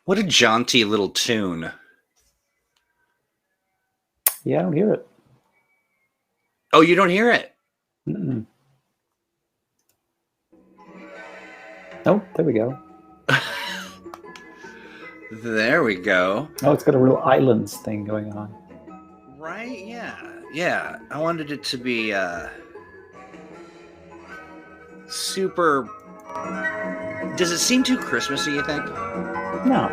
What a jaunty little tune. Yeah, I don't hear it. Oh, you don't hear it? Mm-mm. Oh, there we go. There we go. Oh, it's got a real islands thing going on. Right? Yeah. I wanted it to be super. Does it seem too Christmassy, you think? No.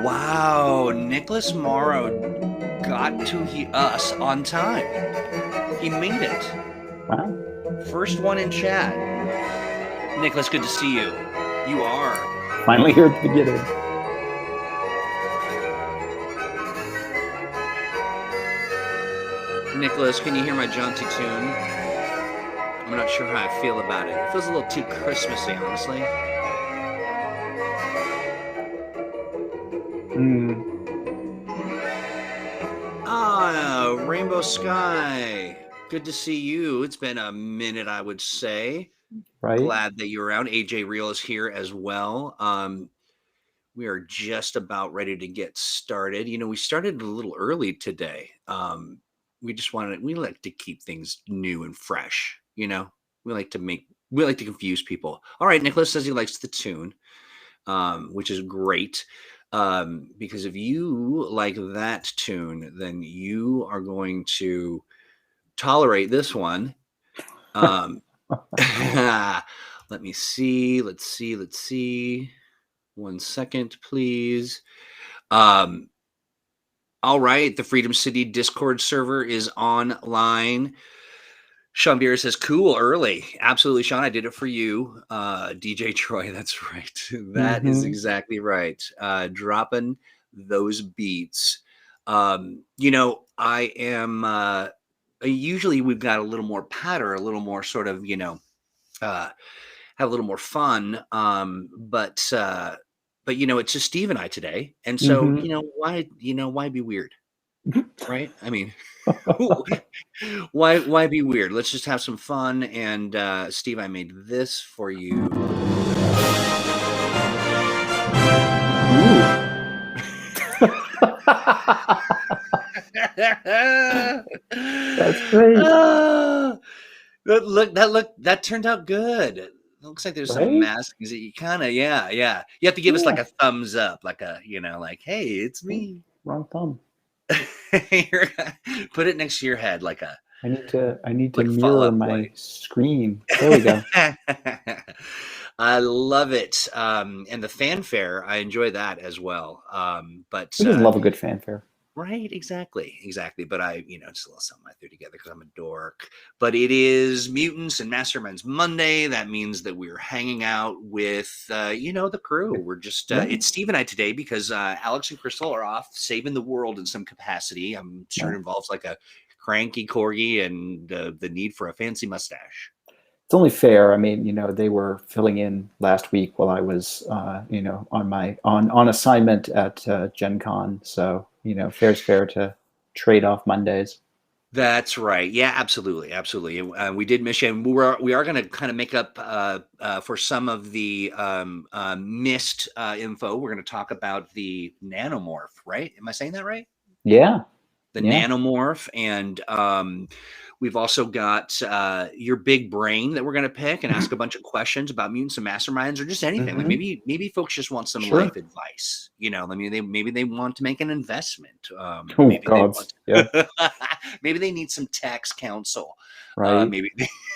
Wow, Nicholas Morrow got to us on time. He made it. Wow. First one in chat. Nicholas, good to see you. You are. Finally here at the beginning. Nicholas, can you hear my jaunty tune? I'm not sure how I feel about it. It feels a little too Christmassy, honestly. Rainbow Sky. Good to see you. It's been a minute, I would say. Right. Glad that you're around. AJ Real is here as well. We are just about ready to get started. We started a little early today. We like to keep things new and fresh. We like to confuse people. All right, Nicholas says he likes the tune, which is great. Because if you like that tune, then you are going to tolerate this one. Let me see. Let's see. 1 second, please. All right. The Freedom City Discord server is online. Sean Beer says, cool, early. Absolutely, Sean. I did it for you. DJ Troy, that's right. That is exactly right. Dropping those beats. I am usually we've got a little more patter, a little more sort of, have a little more fun. But it's just Steve and I today. And so, why be weird? Right? I mean, why be weird? Let's just have some fun. And Steve, I made this for you. That's great. That turned out good. It looks like there's some Right? maskings that you kind of, yeah. You have to give us like a thumbs up, like like, hey, it's me. Wrong thumb. Put it next to your head, like a. I need to like mirror Fallout my Boy. screen. There we go. I love it. And the fanfare, I enjoy that as well. But Who doesn't love a good fanfare? right, exactly. But I, just a little something I threw together because I'm a dork. But it is Mutants and Masterminds Monday. That means that we're hanging out with, the crew. We're just, it's Steve and I today because Alex and Crystal are off saving the world in some capacity. I'm sure it involves like a cranky corgi and the need for a fancy mustache. It's only fair. I mean, they were filling in last week while I was, on assignment at Gen Con. So, fair's fair to trade off Mondays. That's right. Yeah, absolutely. We did miss you, and we are going to kind of make up for some of the missed info. We're going to talk about the nanomorph, right? Am I saying that right? Yeah. The nanomorph, and we've also got your big brain that we're going to pick and ask a bunch of questions about mutants and masterminds, or just anything. Like maybe folks just want some life advice. Maybe they want to make an investment. Maybe they need some tax counsel. Right.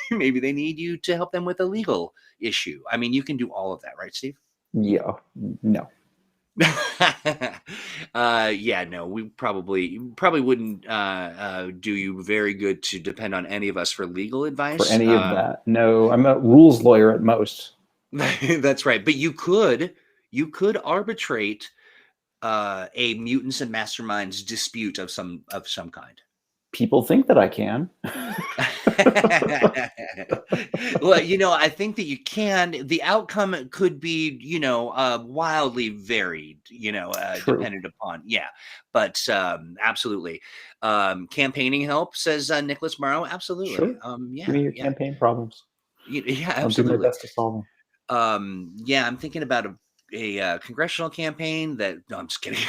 Maybe they need you to help them with a legal issue. I mean, you can do all of that, right, Steve? Yeah. No. No, we probably wouldn't do you very good to depend on any of us for legal advice. For any of that. No, I'm a rules lawyer at most. That's right. But you could arbitrate a Mutants and Masterminds dispute of some kind. People think that I can. Well, I think that you can. The outcome could be, wildly varied, dependent upon. Yeah. But absolutely. Campaigning help, says Nicholas Morrow. Absolutely. Sure. Yeah. Give me your campaign problems. Yeah, absolutely. I'll do my best to solve them. Yeah, I'm thinking about a congressional campaign that. No, I'm just kidding.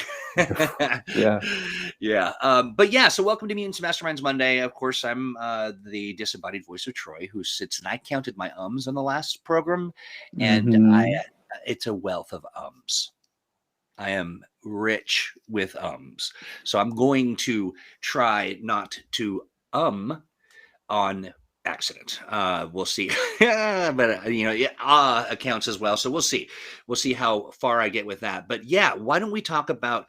Yeah. Yeah. But yeah, so welcome to Mutants Masterminds Monday. Of course, I'm the disembodied voice of Troy, who sits, and I counted my ums on the last program, and Hmm. it's a wealth of ums. I am rich with ums. So I'm going to try not to on accident. We'll see. But yeah, accounts as well. So we'll see. We'll see how far I get with that. But yeah, why don't we talk about?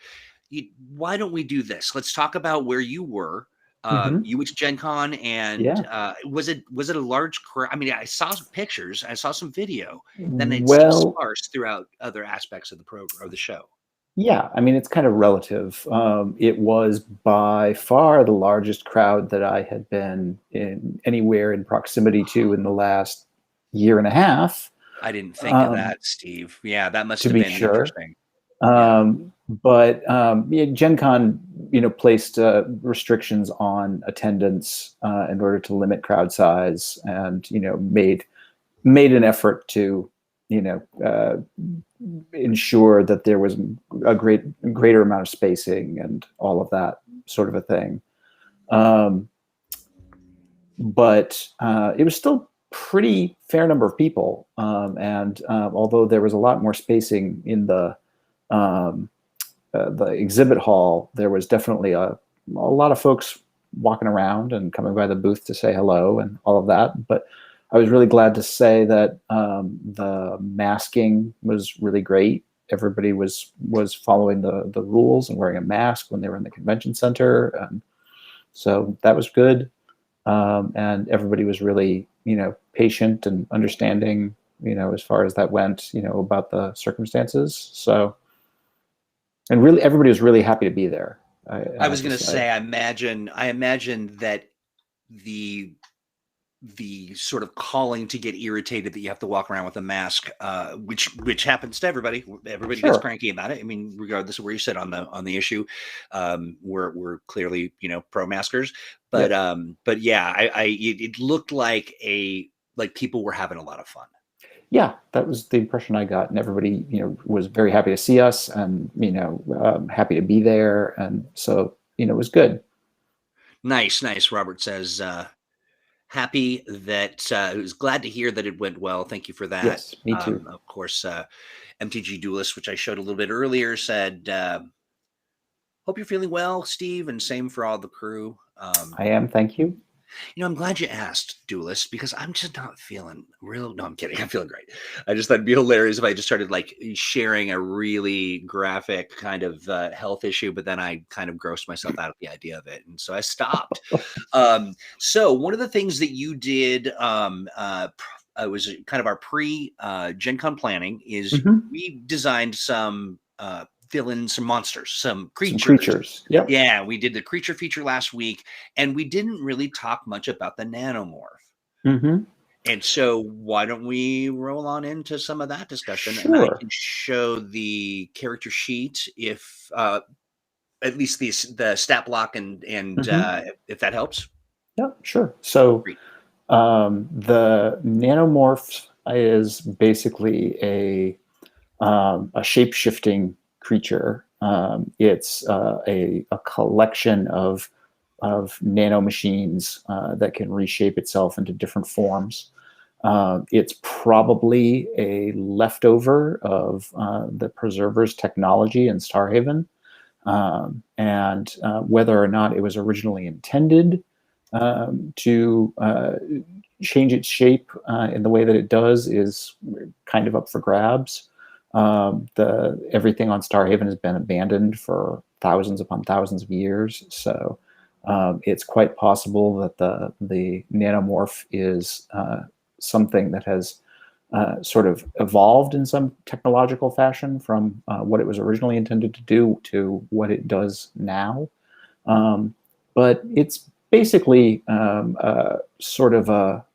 Why don't we do this? Let's talk about where you were. Hmm. You went to Gen Con, and Yeah. was it a large crowd? I mean, I saw some pictures, I saw some video. Then it's just Well, sparse throughout other aspects of the program or the show. yeah, I mean, it's kind of relative. It was by far the largest crowd that I had been in anywhere in proximity to in the last year and a half, I didn't think of um, that, Steve. Yeah, that must to have be been sure. interesting. Yeah. But yeah, Gen Con, placed restrictions on attendance in order to limit crowd size, and made an effort to, you know, uh, ensure that there was a greater amount of spacing and all of that sort of a thing. Um, but it was still pretty fair number of people, and although there was a lot more spacing in um, the exhibit hall, there was definitely a lot of folks walking around and coming by the booth to say hello and all of that. But I was really glad to say that the masking was really great. Everybody was following the rules and wearing a mask when they were in the convention center, and so that was good. And everybody was really, patient and understanding, as far as that went, about the circumstances. So, and really, everybody was really happy to be there. I I was have to gonna say. say, I imagine that the the sort of calling to get irritated that you have to walk around with a mask, which happens to everybody. Everybody gets Sure. cranky about it. I mean, regardless of where you sit on the issue, we're clearly pro maskers, but Yep. but yeah, it looked like people were having a lot of fun. Yeah, that was the impression I got, and everybody, was very happy to see us, and happy to be there, and so it was good. Nice, nice. Robert says, happy that was glad to hear that it went well. Thank you for that. Yes, me too. Of course, MTG Duelist, which I showed a little bit earlier, said, "Hope you're feeling well, Steve," and same for all the crew. I am. Thank you. I'm glad you asked, Duelist, because I'm just not feeling real. No, I'm kidding. I'm feeling great. I just thought it'd be hilarious if I just started like sharing a really graphic kind of health issue, but then I kind of grossed myself out of the idea of it, and so I stopped. So one of the things that you did was kind of our pre Gen Con planning is Hmm. we designed some villains, some monsters, some Some creatures. creatures. Yep. Yeah, we did the creature feature last week, and we didn't really talk much about the nanomorph. Hmm. And so, why don't we roll on into some of that discussion? And I Sure. can show the character sheet if at least the stat block and Hmm. if that helps. Yep. Sure. So Great. the nanomorph is basically a shape shifting creature. It's a collection of nanomachines that can reshape itself into different forms. It's probably a leftover of the Preserver's technology in Starhaven. And whether or not it was originally intended to change its shape in the way that it does is kind of up for grabs. Everything on Starhaven has been abandoned for thousands upon thousands of years, so it's quite possible that the nanomorph is something that has sort of evolved in some technological fashion from what it was originally intended to do to what it does now. Um, but it's basically sort of a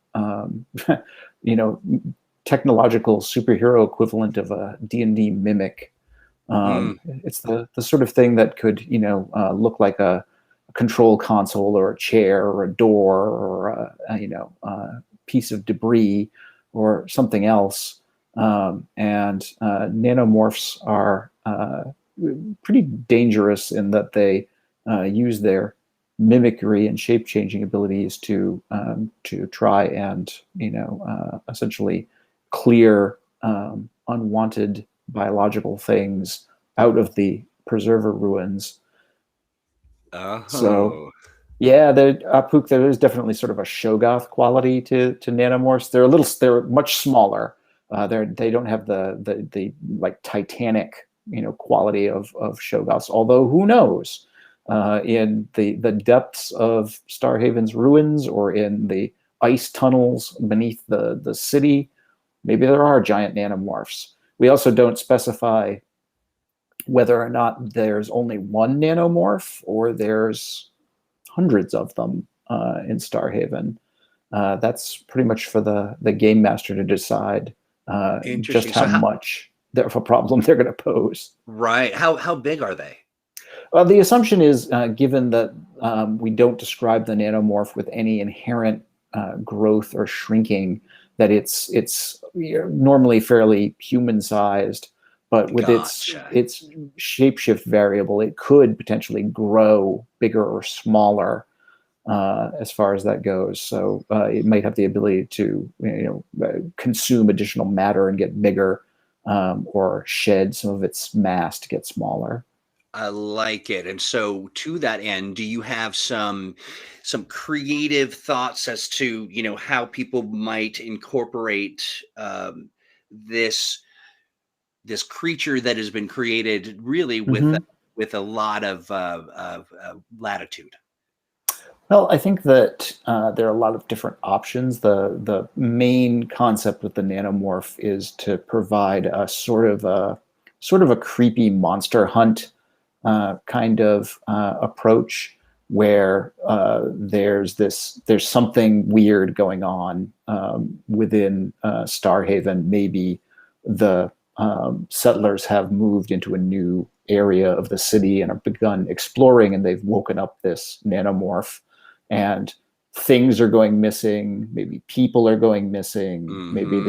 you know technological superhero equivalent of a D&D mimic. Mm, It's the sort of thing that could look like a control console or a chair or a door or a piece of debris or something else. And nanomorphs are pretty dangerous in that they use their mimicry and shape changing abilities to try and essentially clear unwanted biological things out of the preserver ruins. So Oh, yeah, Apuk, there is definitely sort of a Shogoth quality to nanomorphs. They're much smaller. They don't have the like titanic quality of Shogoths. Although who knows, in the depths of Starhaven's ruins or in the ice tunnels beneath the city, maybe there are giant nanomorphs. We also don't specify whether or not there's only one nanomorph or there's hundreds of them in Starhaven. That's pretty much for the game master to decide just interesting. how So how much of a problem they're going to pose. right? How big are they? The assumption is, given that we don't describe the nanomorph with any inherent growth or shrinking, that it's normally fairly human sized, but with Gotcha. its shapeshift variable, it could potentially grow bigger or smaller as far as that goes. So it might have the ability to consume additional matter and get bigger, or shed some of its mass to get smaller. I like it. And so to that end, do you have some creative thoughts as to, how people might incorporate this this creature that has been created really Mm-hmm. with a lot of latitude? Well, I think that there are a lot of different options. The main concept with the nanomorph is to provide a sort of a creepy monster hunt kind of approach, where there's something weird going on within Starhaven. Maybe the settlers have moved into a new area of the city and have begun exploring, and they've woken up this nanomorph, and things are going missing. Maybe people are going missing. Maybe Hmm.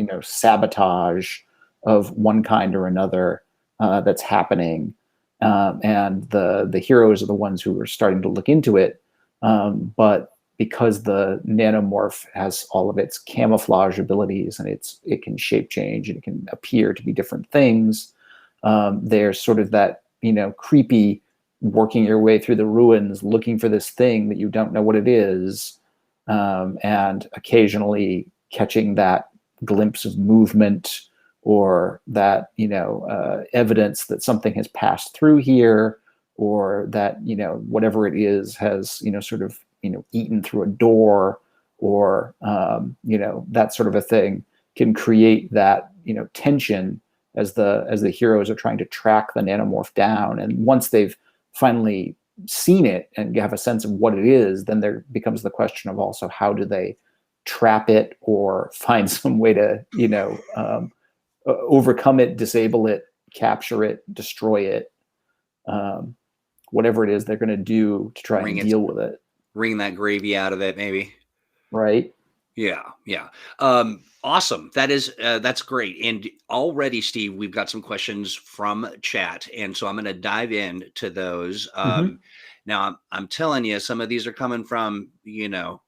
there's sabotage of one kind or another that's happening, and the heroes are the ones who are starting to look into it. But because the nanomorph has all of its camouflage abilities, and it can shape change and it can appear to be different things, there's sort of that creepy working your way through the ruins looking for this thing that you don't know what it is, and occasionally catching that glimpse of movement, or that evidence that something has passed through here, or that whatever it is has sort of eaten through a door, or that sort of a thing can create that tension as the heroes are trying to track the nanomorph down. And once they've finally seen it and have a sense of what it is, then there becomes the question of also how do they trap it or find some way to overcome it, disable it, capture it, destroy it, um, whatever it is they're going to do to try Wring and it, deal with it. wring that gravy out of it, maybe. Right. Yeah, yeah. Awesome. That's great. And already, Steve, we've got some questions from chat, and so I'm going to dive in to those. Mm-hmm. Now, I'm telling you, some of these are coming from who.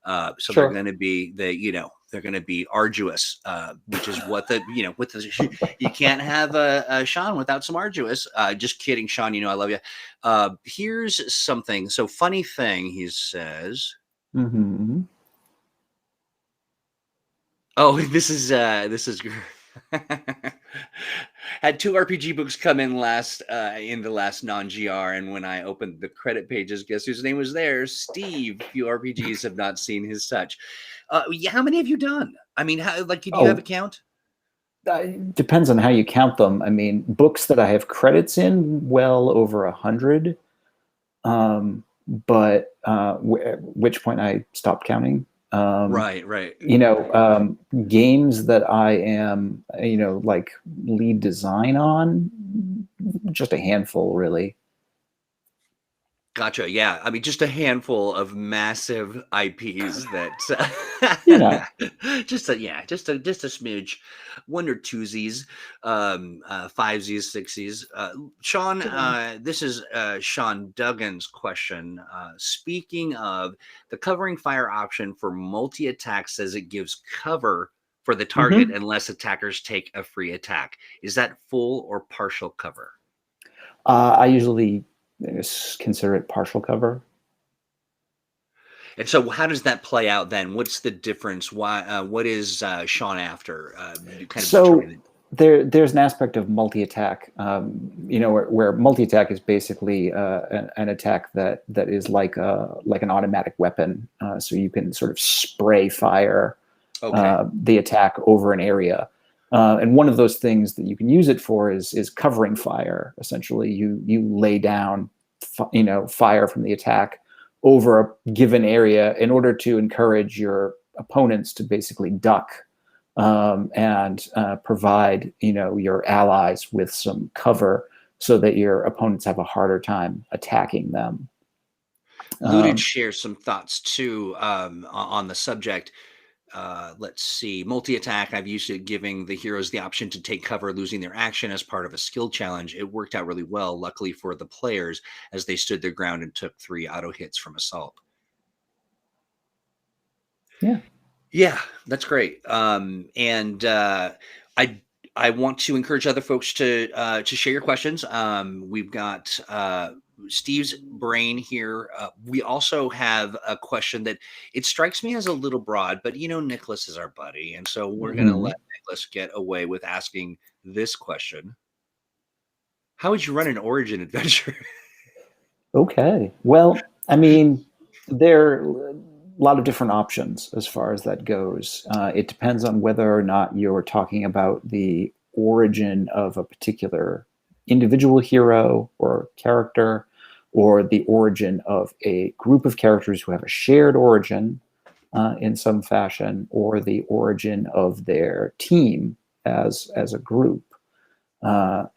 So they're Sure. going to be they're going to be arduous, which is what the with the you can't have a Sean without some arduous. Just kidding, Sean. I love you. Here's something. So funny thing, he says. Mm-hmm. Oh, this is had two RPG books come in the last non-GR, and when I opened the credit pages, guess whose name was there? Steve. Few RPGs have not seen his such. Yeah, how many have you done? I mean, how like do you have a Oh, count? depends on how you count them. I mean, books that I have credits in, well over 100. But which point I stopped counting. Um, Right, right. Games that I am, like lead design on, just a handful, really. Gotcha. Yeah. I mean, just a handful of massive IPs that You know. just a smidge, one or twosies, fivesies, sixties. Sean, Sure. this is Sean Duggan's question. Speaking of, the covering fire option for multi attack says it gives cover for the target Hmm. unless attackers take a free attack. Is that full or partial cover? I usually consider it partial cover. And so how does that play out then? What's the difference? Why what is Sean after? Kind of So determining. there's an aspect of multi-attack, where multi-attack is basically an attack that is like an automatic weapon. So you can sort of spray fire Okay. the attack over an area. And one of those things that you can use it for is covering fire. Essentially, you lay down, fire from the attack over a given area in order to encourage your opponents to basically duck, and provide your allies with some cover so that your opponents have a harder time attacking them. Looted Um, shares some thoughts too on the subject. Let's see. Multi attack. I've used it giving the heroes the option to take cover, losing their action as part of a skill challenge. It worked out really well, luckily for the players, as they stood their ground and took 3 auto hits from assault. yeah. Yeah, that's great. And I I want to encourage other folks to share your questions. We've got Steve's brain here. We also have a question that it strikes me as a little broad, but Nicholas is our buddy, and so we're going to Mhm. let Nicholas get away with asking this question: How would you run an origin adventure? Okay. Well, I mean, there are a lot of different options as far as that goes. It depends on whether or not you're talking about the origin of a particular individual hero or character, or the origin of a group of characters who have a shared origin in some fashion, or the origin of their team as a group.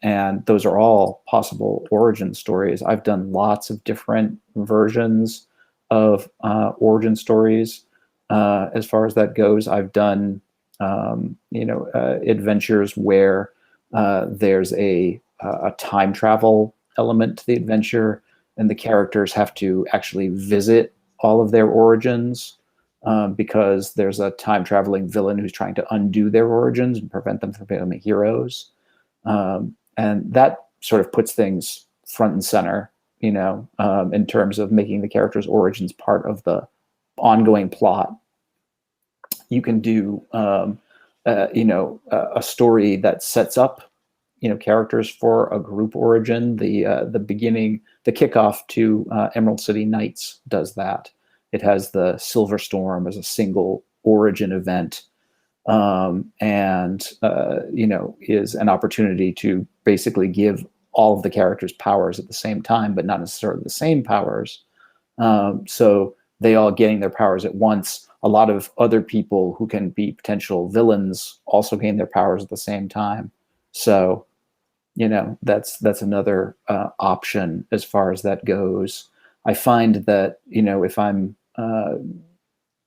And those are all possible origin stories. I've done lots of different versions of origin stories. As far as that goes, I've done adventures where there's a time travel element to the adventure, and the characters have to actually visit all of their origins, because there's a time traveling villain who's trying to undo their origins and prevent them from becoming heroes. And that sort of puts things front and center, in terms of making the character's origins part of the ongoing plot. You can do, a story that sets up, characters for a group origin. The beginning, the kickoff to Emerald City Nights does that. It has the Silver Storm as a single origin event, and is an opportunity to basically give all of the characters powers at the same time, but not necessarily the same powers. So they all getting their powers at once. A lot of other people who can be potential villains also gain their powers at the same time. So that's another option as far as that goes. I find that if I'm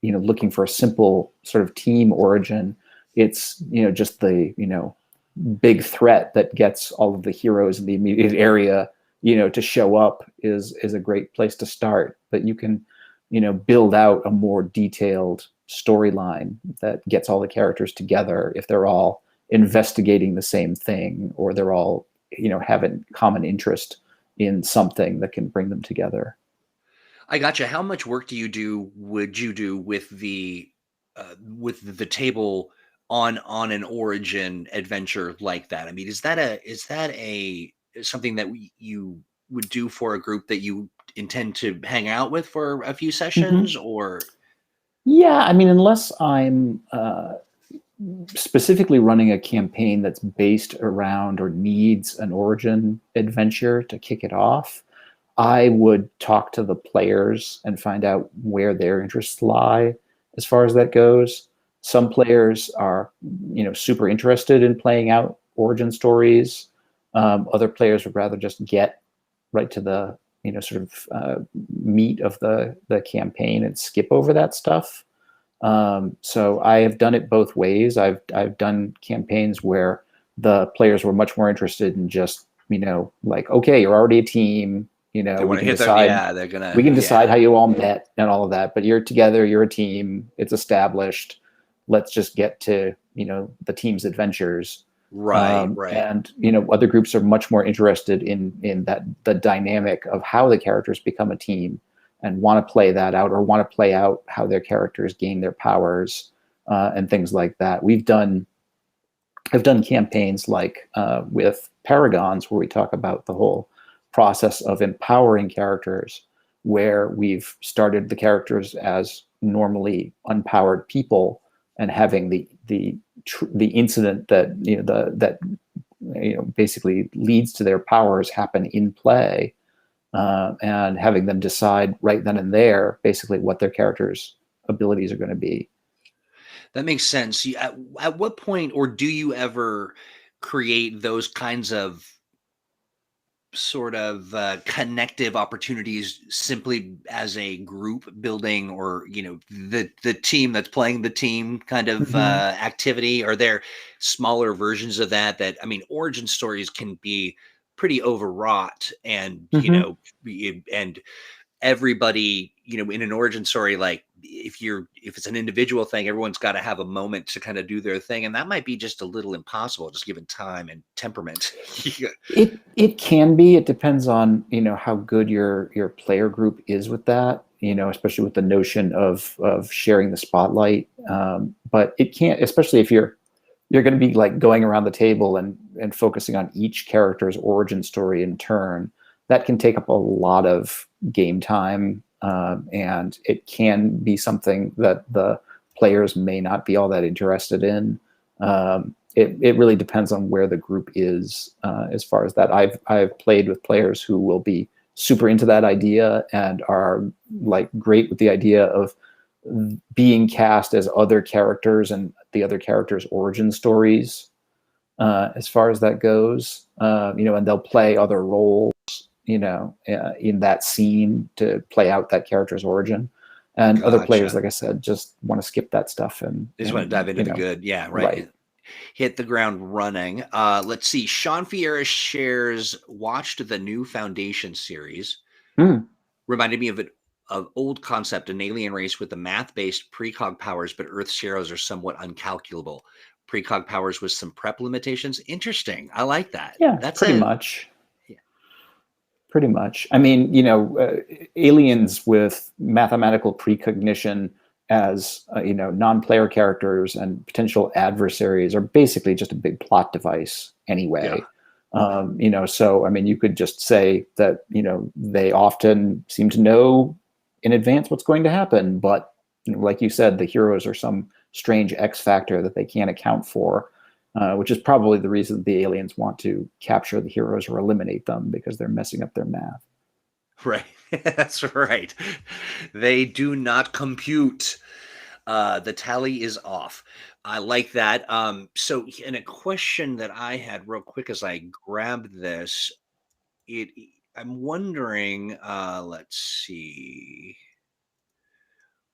looking for a simple sort of team origin, it's just the big threat that gets all of the heroes in the immediate area to show up is a great place to start. But you can build out a more detailed storyline that gets all the characters together if they're all investigating the same thing, or they're all have a common interest in something that can bring them together. I gotcha. How much work would you do with the table on an origin adventure like that? I mean, is that a something that you would do for a group that you intend to hang out with for a few Mm-hmm. sessions, or Yeah, I mean, unless I'm specifically running a campaign that's based around or needs an origin adventure to kick it off, I would talk to the players and find out where their interests lie as far as that goes. Some players are, super interested in playing out origin stories. Other players would rather just get right to the sort of meat of the campaign and skip over that stuff. So I have done it both ways. I've done campaigns where the players were much more interested in just, like, okay, you're already a team, They we want to can hit that. decide Yeah, they're we gonna. can Yeah, decide how you all met and all of that, but you're together, you're a team, it's established. Let's just get to, the team's adventures. right, right. And other groups are much more interested in that the dynamic of how the characters become a team and want to play that out, or want to play out how their characters gain their powers, and things like that. I've done campaigns like with Paragons, where we talk about the whole process of empowering characters, where we've started the characters as normally unpowered people, and having the incident that that basically leads to their powers happen in play, and having them decide right then and there basically what their characters' abilities are going to be. That makes sense. At what point, or do you ever create those kinds of sort of connective opportunities simply as a group building, or the team that's playing the team kind of Mm-hmm. activity? Are there smaller versions of that? I mean, origin stories can be pretty overwrought, and Mm-hmm. and everybody, in an origin story, like if it's an individual thing, everyone's got to have a moment to kind of do their thing, and that might be just a little impossible, just given time and temperament. Yeah. It can be. It depends on how good your player group is with that. Especially with the notion of sharing the spotlight. But it can't, especially if you're going to be like going around the table and focusing on each character's origin story in turn. That can take up a lot of game time, and it can be something that the players may not be all that interested in. It really depends on where the group is, as far as that. I've played with players who will be super into that idea and are like great with the idea of being cast as other characters and the other characters' origin stories, as far as that goes. And they'll play other roles, in that scene to play out that character's origin. And other players, Gotcha. like I said, just want to skip that stuff They just want to dive into the good. Yeah, right. right. Hit the ground running. Let's see. Sean Fiera shares watched the new Foundation series. Mm. Reminded me of old concept, an alien race with the math-based precog powers, but Earth's heroes are somewhat uncalculable. Precog powers with some prep limitations. Interesting. I like that. Yeah, That's pretty a much. Pretty much. I mean, aliens with mathematical precognition as non-player characters and potential adversaries are basically just a big plot device yeah. anyway. So I mean, you could just say that they often seem to know in advance what's going to happen, but like you said, the heroes are some strange X factor that they can't account for, which is probably the reason the aliens want to capture the heroes or eliminate them, because they're messing up their math. Right. That's right. They do not compute. The tally is off. I like that. So, and a question that I had real quick as I grabbed this, it I'm wondering, let's see.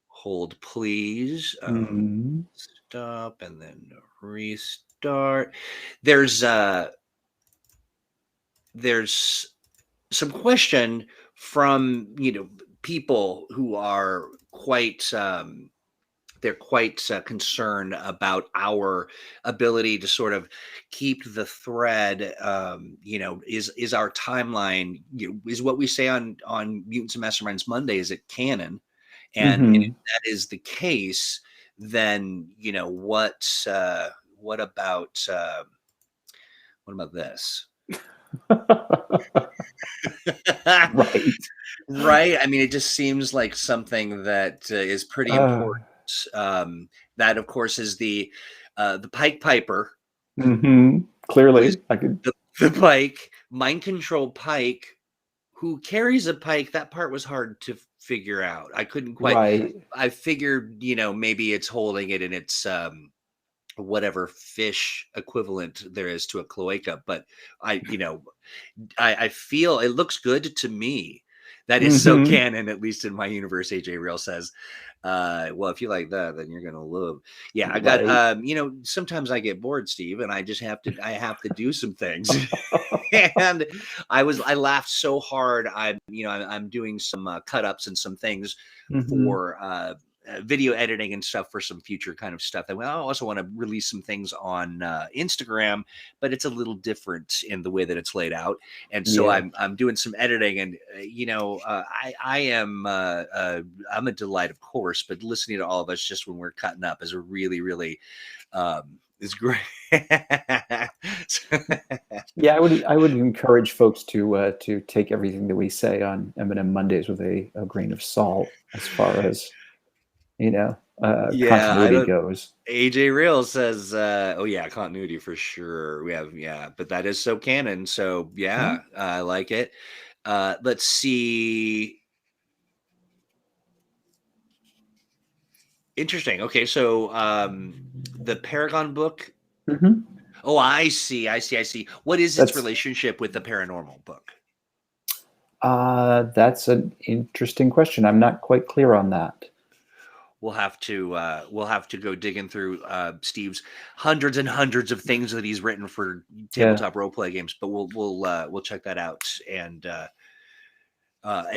Hold please. Mm-hmm. Stop and then restart. There's uh there's some question from, people who are quite they're quite concerned about our ability to sort of keep the thread. Is our timeline, is what we say on Mutants and Masterminds Monday, is it canon? And if Mm-hmm. that is the case, then what about this? Right. Right. I mean, it just seems like something that is pretty Uh, important. That, of course, is the Pike Piper, mm-hmm. who is Clearly, I could. the Pike, mind control Pike, who carries a pike. That part was hard to figure out. I couldn't quite. Right. I figured, maybe it's holding it in its whatever fish equivalent there is to a cloaca, but I, I feel it looks good to me. That is so Mm-hmm. canon, at least in my universe. AJ Real says, well, if you like that, then you're gonna love. Yeah, I got Right. sometimes I get bored, Steve, and I have to do some things. And I laughed so hard. I'm doing some cut ups and some things Mm-hmm. for video editing and stuff for some future kind of stuff. That I also want to release some things on Instagram, but it's a little different in the way that it's laid out. And so Yeah. I'm doing some editing, and I am I'm a delight, of course, but listening to all of us just when we're cutting up is a really really is great. Yeah, I would encourage folks to take everything that we say on M&M Mondays with a grain of salt as far as Yeah, I continuity don't. goes. AJ Real says, "Oh yeah, continuity for sure. We have but that is so canon. So Yeah. yeah, I like it. Let's see. Interesting. Okay, so the Paragon book. Hmm. Oh, I see. I see. I see. What is its That's relationship with the paranormal book? that's an interesting question. I'm not quite clear on that. We'll have to go digging through Steve's hundreds and hundreds of things that he's written for Yeah, tabletop role play games. But we'll check that out and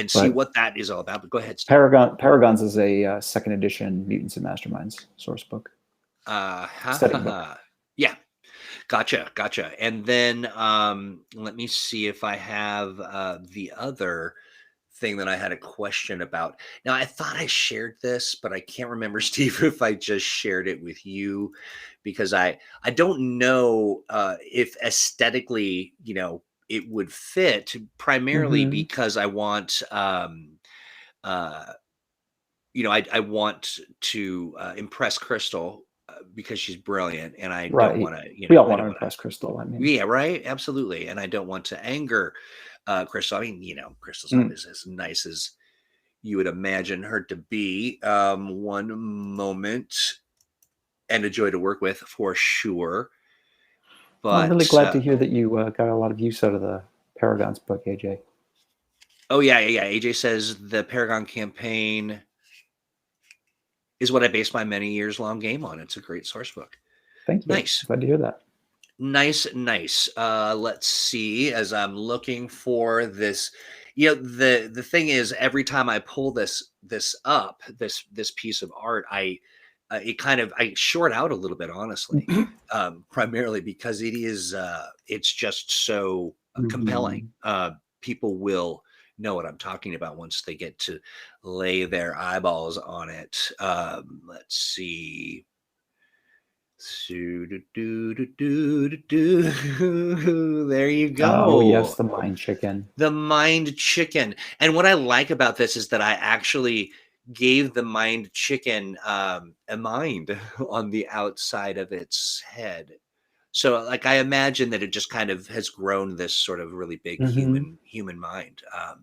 see but what that is all about. But go ahead, Steve. Paragons is a second edition Mutants and Masterminds source book, setting book. Yeah, gotcha. And then let me see if I have the other thing that I had a question about. Now, I thought I shared this, but I can't remember, Steve, if I just shared it with you because I don't know if aesthetically, it would fit primarily Hmm. because I want uh I want to impress Crystal because she's brilliant, and I don't Right. want to, We all I want to don't want to. impress Crystal. I mean, Yeah, right. Absolutely, and I don't want to anger Crystal. I mean, Crystal's mm. always as nice as you would imagine her to be. One moment, and a joy to work with for sure. Well, I'm really But glad to hear that you got a lot of use out of the Paragons book, AJ. oh yeah. AJ says the Paragon campaign is what I based my many years long game on. It's a great source book. Thank you. Nice. Glad to hear that. Nice. Let's see. As I'm looking for this, the thing is, every time I pull this up, this piece of art, I short out a little bit, honestly, primarily because it's just so compelling. Hmm. People will know what I'm talking about once they get to lay their eyeballs on it. Let's see. There you Oh, yes, go. the Mind Chicken. The mind chicken. And what I like about this is that I actually gave the mind chicken a mind on the outside of its head. So like I imagine that it just kind of has grown this sort of really big Hmm. human mind.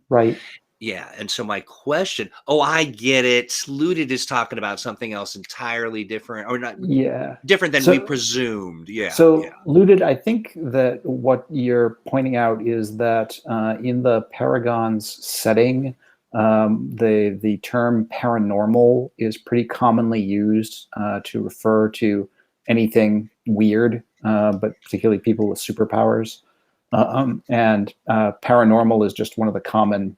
Right. Yeah, and so my question, oh, I get it. Looted is talking about something else entirely different, or not Yeah. different than we So, presumed. Yeah. so looted. I think that what you're pointing out is that in the Paragon's setting, the term paranormal is pretty commonly used to refer to anything weird, but particularly people with superpowers. And paranormal is just one of the common,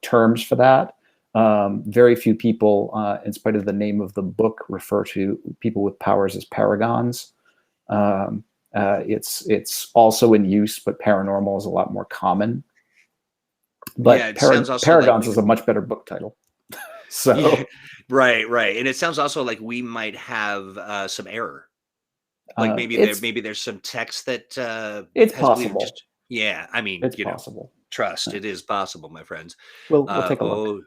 terms for that. Very few people, in spite of the name of the book, refer to people with powers as paragons. It's also in use, but paranormal is a lot more common. Yeah, But it sounds also like Paragons is a much better book title. yeah, So right. And it sounds also like we might have some error. Like it's maybe there's some text that it's has believed possible. just yeah, I mean, It's possible. trust, it is possible, my friends. We'll take a look. Oh,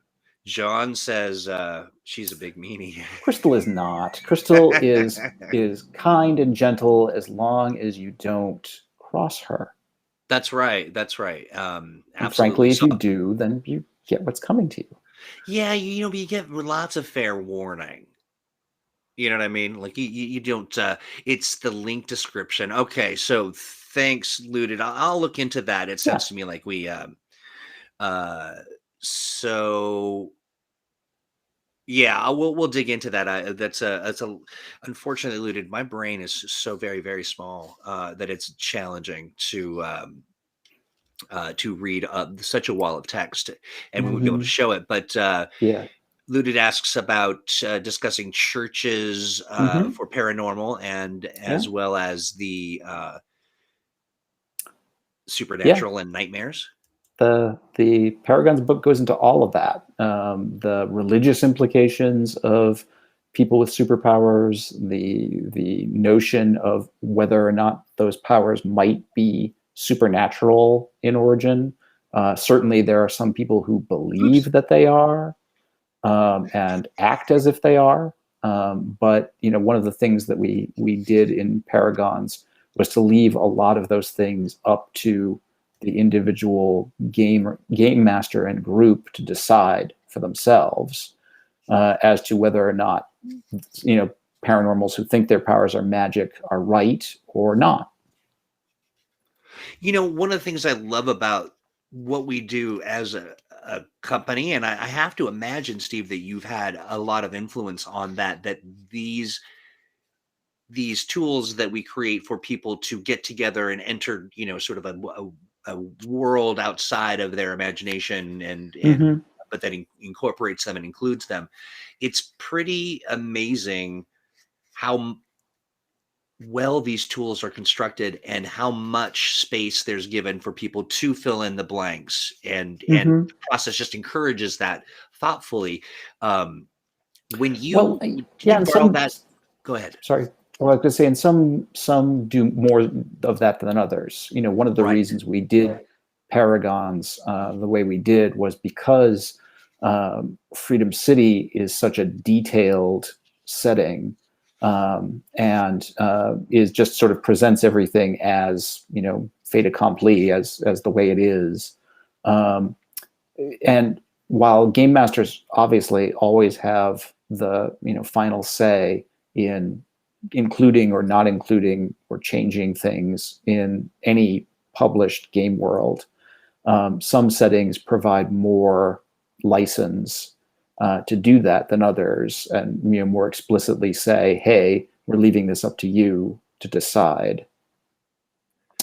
John says she's a big meanie. Crystal is not. Crystal is kind and gentle as long as you don't cross her. That's right. That's right. And Absolutely. frankly, if So you do, then you get what's coming to you. yeah, but you get lots of fair warning. You know what I mean? Like you don't. It's the link description. Okay, so thanks, Looted. I'll look into that. It Yeah. sounds to me like we uh So yeah, we'll dig into that. That's a unfortunately looted. My brain is so very very small that it's challenging to read such a wall of text, and we would be able to Hmm. show it. But Yeah. Looted asks about discussing churches Hmm. for paranormal and Yeah. as well as the Yeah. supernatural and nightmares. The Paragon's book goes into all of that. The religious implications of people with superpowers, the notion of whether or not those powers might be supernatural in origin. Certainly, there are some people who Oops. believe that they are, and act as if they are. But one of the things that we did in Paragons was to leave a lot of those things up to the individual game master and group to decide for themselves as to whether or not paranormals who think their powers are magic are right or not. One of the things I love about what we do as a company, and I have to imagine, Steve, that you've had a lot of influence on that these tools that we create for people to get together and enter, sort of a world outside of their imagination and Mm-hmm. but that incorporates them and includes them. It's pretty amazing how well these tools are constructed and how much space there's given for people to fill in the blanks, and Mm-hmm. the process just encourages that thoughtfully. um when Well, you did yeah, you and borrow some. that? Go ahead. Sorry. Well, I was going to say, and some do more of that than others. One of the Right. reasons we did Paragons the way we did was because Freedom City is such a detailed setting, and is just sort of presents everything as fait accompli, as the way it is. Um, and while game masters obviously always have the final say in including or not including or changing things in any published game world, some settings provide more license to do that than others, and more explicitly say, hey, we're leaving this up to you to decide.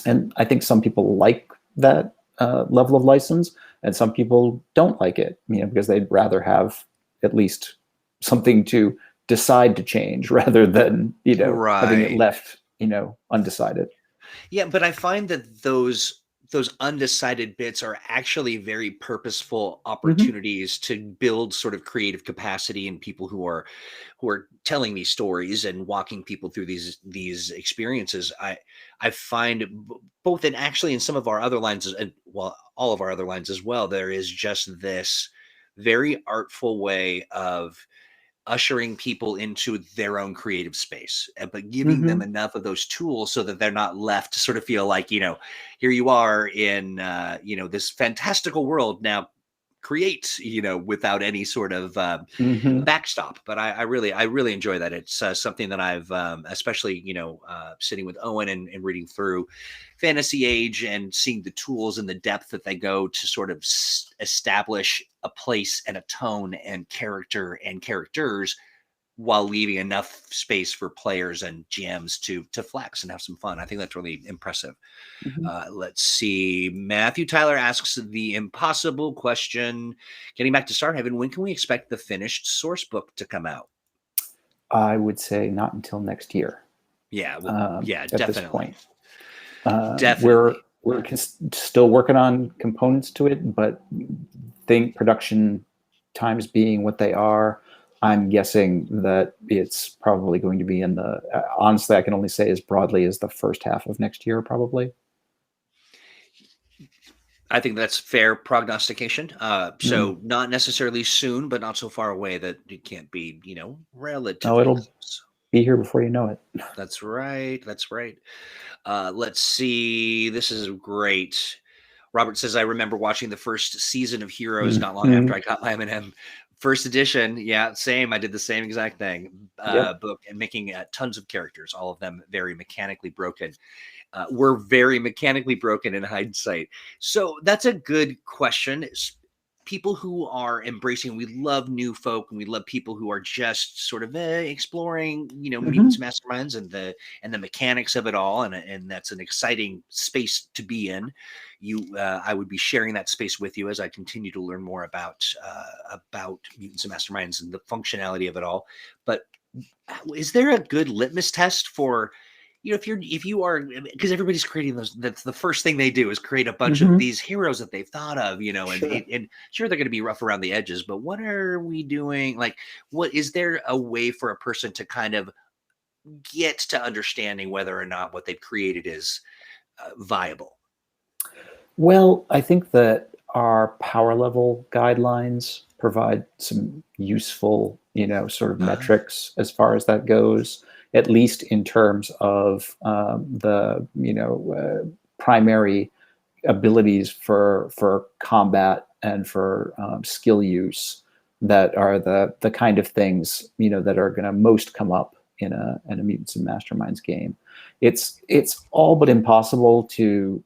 And I think some people like that level of license, and some people don't like it, because they'd rather have at least something to decide to change rather than having it Right. left undecided. Yeah, but I find that those undecided bits are actually very purposeful Hmm. opportunities to build sort of creative capacity in people who are telling these stories and walking people through these experiences. I find both, and actually in some of our other lines, and well, all of our other lines as well, there is just this very artful way of ushering people into their own creative space, but giving them Hmm. enough of those tools so that they're not left to sort of feel like, here you are in, this fantastical world. Now create, without any sort of Hmm. backstop. But I really enjoy that. It's something that I've, especially, sitting with Owen and reading through Fantasy Age and seeing the tools and the depth that they go to sort of establish a place and a tone and character and characters, while leaving enough space for players and GMs to flex and have some fun. I think that's really impressive. Hmm. Let's see. Matthew Tyler asks the impossible question. Getting back to Starhaven, when can we expect the finished source book to come out? I would say not until next year. Yeah, well, yeah, At this definitely. point, we're Definitely. still working on components to it, but think production times being what they are, I'm guessing that it's probably going to be in the. Honestly, I can only say as broadly as the first half of next year, probably. I think that's fair prognostication. Mm. So not necessarily soon, but not so far away that it can't be, Oh, relatively it'll close. be here before you know it. That's right. That's right. Let's see. This is great. Robert says, I remember watching the first season of Heroes not long after Mm-hmm. I got my M&M first edition. Yeah, same. I did the same exact thing. Yep. Book, and making tons of characters, all of them very mechanically broken. Were very mechanically broken in hindsight. So that's a good question. people who are embracing, we love new folk, and we love people who are just sort of exploring, Mutants Hmm. Masterminds and the mechanics of it all, and that's an exciting space to be in. I would be sharing that space with you as I continue to learn more about Mutants and Masterminds and the functionality of it all. But is there a good litmus test for, if you are, because everybody's creating those, that's the first thing they do is create a bunch of Hmm. these heroes that they've thought of, Sure. and sure, they're going to be rough around the edges, but what are we doing? Like, what is there a way for a person to kind of get to understanding whether or not what they've created is viable? Well, I think that our power level guidelines provide some useful, sort of Uh, metrics as far as that goes, at least in terms of the, primary abilities for combat and for skill use that are the kind of things that are going to most come up in a Mutants and Masterminds game. It's all but impossible to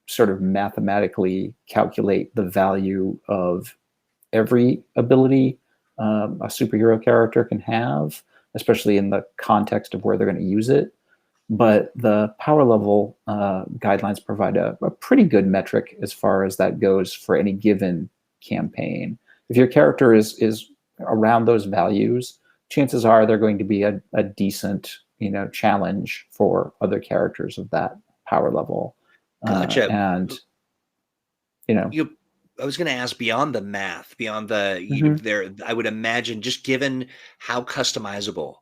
sort of mathematically calculate the value of every ability a superhero character can have, especially in the context of where they're going to use it. But the power level guidelines provide a pretty good metric as far as that goes for any given campaign. If your character is around those values, chances are they're going to be a decent challenge for other characters of that power level. Gotcha. And you know, you I was going to ask, beyond the math, beyond the, mhm, there, I would imagine, just given how customizable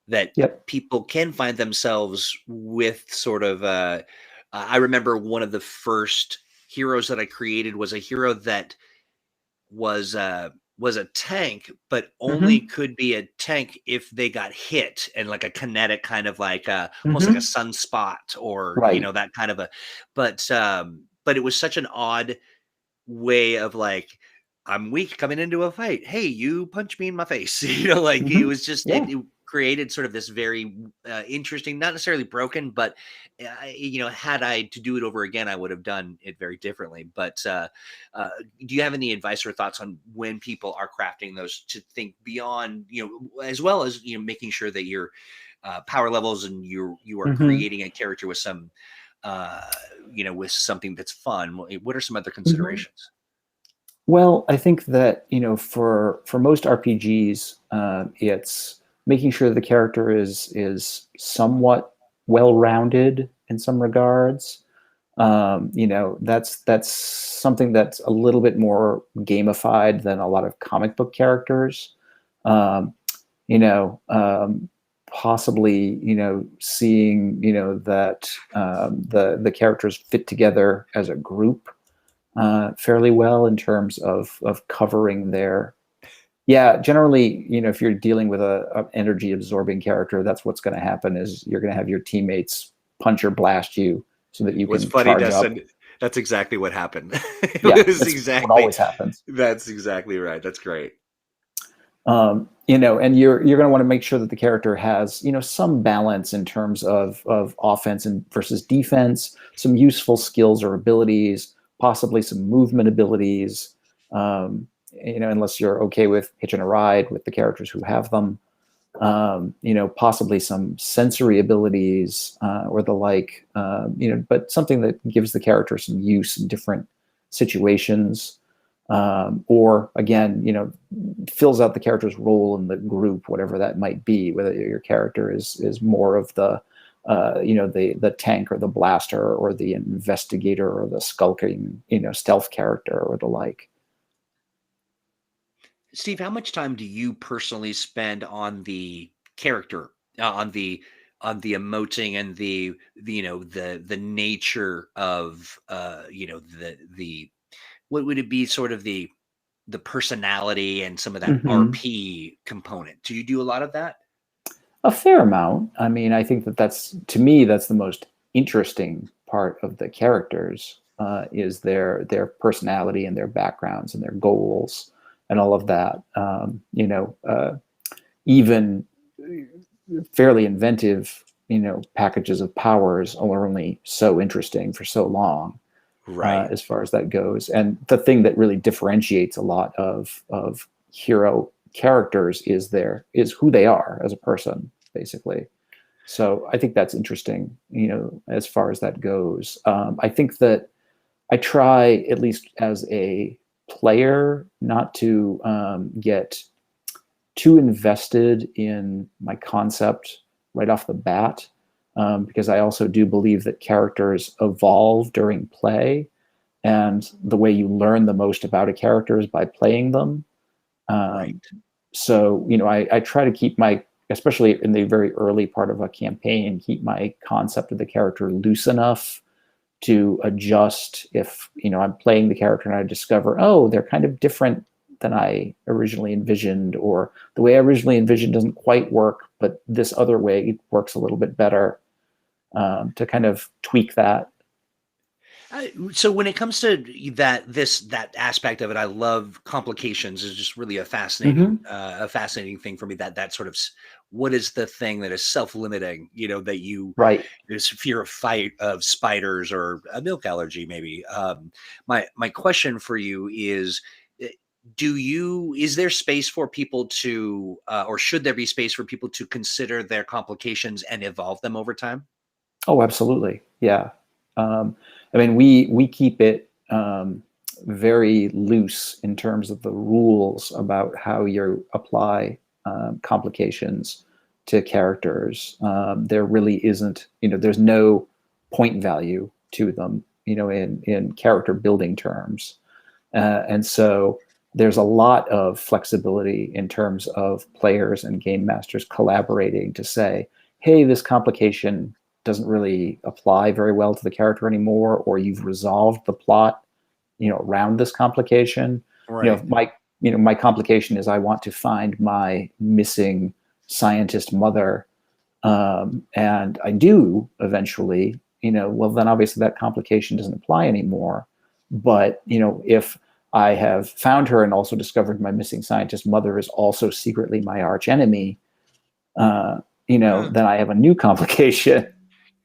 that yep. people can find themselves with sort of I remember one of the first heroes that I created was a hero that was uh was a tank, but only Hmm. could be a tank if they got hit, and like a kinetic kind of like almost like a Hmm. sunspot, or Right. that kind of a, but it was such an odd way of like, I'm weak coming into a fight. Hey, you punch me in my face. Like, it Hmm. was just, Yeah. it created sort of this very interesting, not necessarily broken, but had I to do it over again, I would have done it very differently. But uh, do you have any advice or thoughts on when people are crafting those, to think beyond, as well as making sure that your power levels, and you are Hmm. creating a character with some uh, with something that's fun? What are some other Hmm. considerations? Well, I think that for most RPGs, it's making sure the character is somewhat well-rounded in some regards. That's something that's a little bit more gamified than a lot of comic book characters. Um, you know, um, Possibly, seeing that the characters fit together as a group fairly well in terms of covering their. Yeah, generally, if you're dealing with a energy absorbing character, that's what's going to happen is you're going to have your teammates punch or blast you so that you What's can funny, charge up. Dustin, that's exactly what happened. Yeah, It was that's what exactly always happens. that's exactly right. That's great. And you're going to want to make sure that the character has some balance in terms of offense and versus defense, some useful skills or abilities, possibly some movement abilities. Unless you're okay with hitching a ride with the characters who have them. Possibly some sensory abilities or the like. But something that gives the character some use in different situations. Or again, fills out the character's role in the group, whatever that might be. Whether your character is more of the the tank or the blaster or the investigator or the skulking stealth character or the like. Steve, how much time do you personally spend on the character, on the emoting, and the the nature of the what would it be, sort of the personality and some of that Hmm. RP component? Do you do a lot of that? A fair amount. I mean, I think that that's to me that's the most interesting part of the characters is their personality and their backgrounds and their goals and all of that. Even fairly inventive, packages of powers are only so interesting for so long. Right. as far as that goes. And the thing that really differentiates a lot of hero characters is who they are as a person, basically. So I think that's interesting, as far as that goes. I think that I try, at least as a player, not to get too invested in my concept right off the bat, because I also do believe that characters evolve during play, and the way you learn the most about a character is by playing them. Um, Right. so, I try to keep especially in the very early part of a campaign, keep my concept of the character loose enough to adjust if I'm playing the character and I discover, oh, they're kind of different than I originally envisioned, or the way I originally envisioned doesn't quite work, but this other way works a little bit better, to kind of tweak that. So when it comes to that aspect of it, I love complications. Is just really Mm-hmm. a fascinating thing for me. That sort of what is the thing that is self-limiting? That Right. there's fear of spiders or a milk allergy, maybe. My question for you is. uh, is there space for people to, or should there be space for people to consider their complications and evolve them over time? Oh, absolutely. Yeah. I mean, we keep it very loose in terms of the rules about how you apply complications to characters. There really isn't, there's no point value to them, in character building terms. And so there's a lot of flexibility in terms of players and game masters collaborating to say, hey, this complication doesn't really apply very well to the character anymore, or you've resolved the plot, around this complication. Right. My complication is I want to find my missing scientist mother, and I do eventually. Well, then obviously that complication doesn't apply anymore. But if I have found her and also discovered my missing scientist mother is also secretly my arch enemy, then I have a new complication.